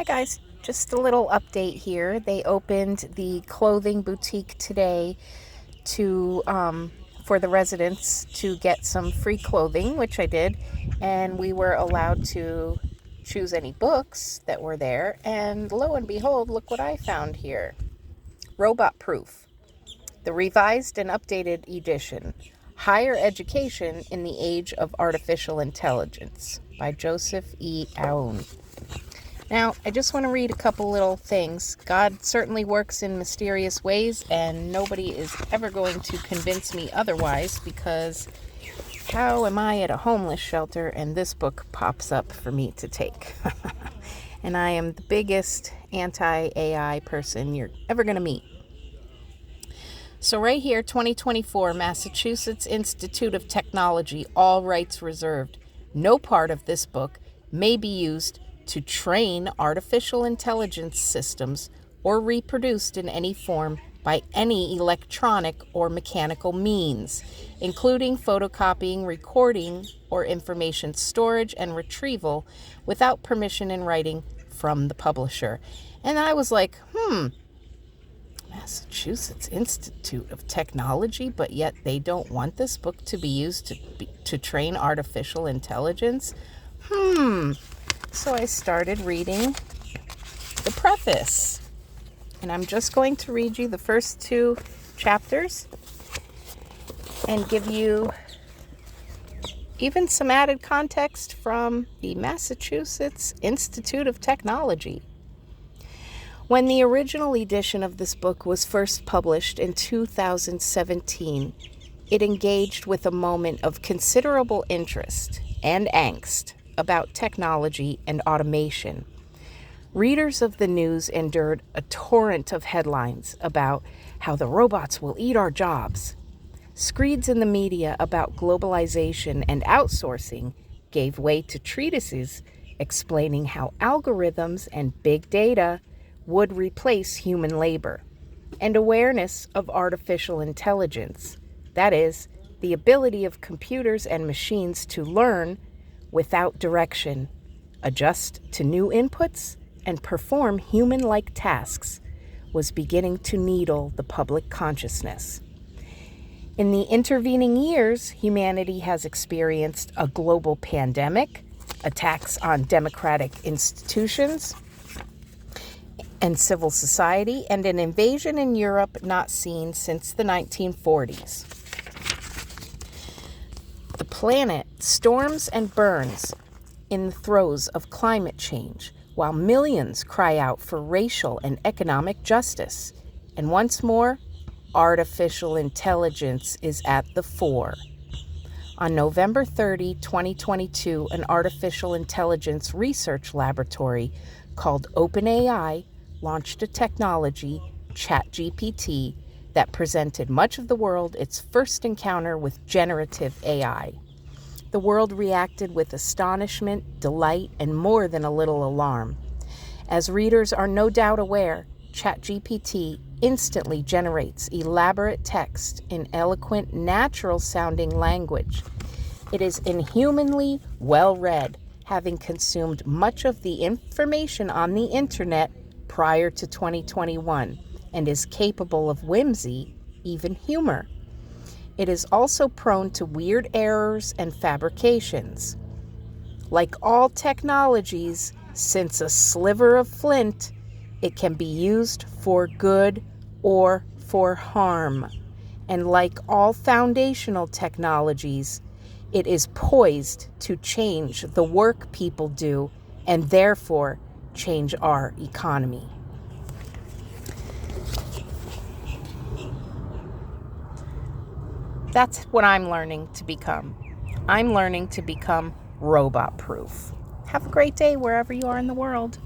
guys, just a little update here. They opened the clothing boutique today to for the residents to get some free clothing, which I did, and we were allowed to choose any books that were there. And lo and behold, look what I found here. Robot Proof, the revised and updated edition. Higher Education in the Age of Artificial Intelligence by Joseph E. Aoun. Now, I just want to read a couple little things. God certainly works in mysterious ways, and nobody is ever going to convince me otherwise, because how am I at a homeless shelter and this book pops up for me to take? And I am the biggest anti-AI person you're ever going to meet. So right here, 2024, Massachusetts Institute of Technology, all rights reserved. No part of this book may be used to train artificial intelligence systems or reproduced in any form by any electronic or mechanical means, including photocopying, recording, or information storage and retrieval without permission in writing from the publisher. And I was like, Massachusetts Institute of Technology, but yet they don't want this book to be used to train artificial intelligence? So I started reading the preface, and I'm just going to read you the first 2 chapters and give you even some added context from the Massachusetts Institute of Technology. When the original edition of this book was first published in 2017, it engaged with a moment of considerable interest and angst about technology and automation. Readers of the news endured a torrent of headlines about how the robots will eat our jobs. Screeds in the media about globalization and outsourcing gave way to treatises explaining how algorithms and big data would replace human labor, and awareness of artificial intelligence, that is, the ability of computers and machines to learn without direction, adjust to new inputs, and perform human-like tasks, was beginning to needle the public consciousness. In the intervening years, humanity has experienced a global pandemic, attacks on democratic institutions and civil society, and an invasion in Europe not seen since the 1940s. The planet storms and burns in the throes of climate change, while millions cry out for racial and economic justice. And once more, artificial intelligence is at the fore. On November 30, 2022, an artificial intelligence research laboratory called OpenAI launched a technology, ChatGPT, that presented much of the world its first encounter with generative AI. The world reacted with astonishment, delight, and more than a little alarm. As readers are no doubt aware, ChatGPT instantly generates elaborate text in eloquent, natural-sounding language. It is inhumanly well-read, having consumed much of the information on the internet prior to 2021, and is capable of whimsy, even humor. It is also prone to weird errors and fabrications. Like all technologies, since a sliver of flint, it can be used for good or for harm. And like all foundational technologies, it is poised to change the work people do and therefore change our economy. That's what I'm learning to become. I'm learning to become robot-proof. Have a great day wherever you are in the world.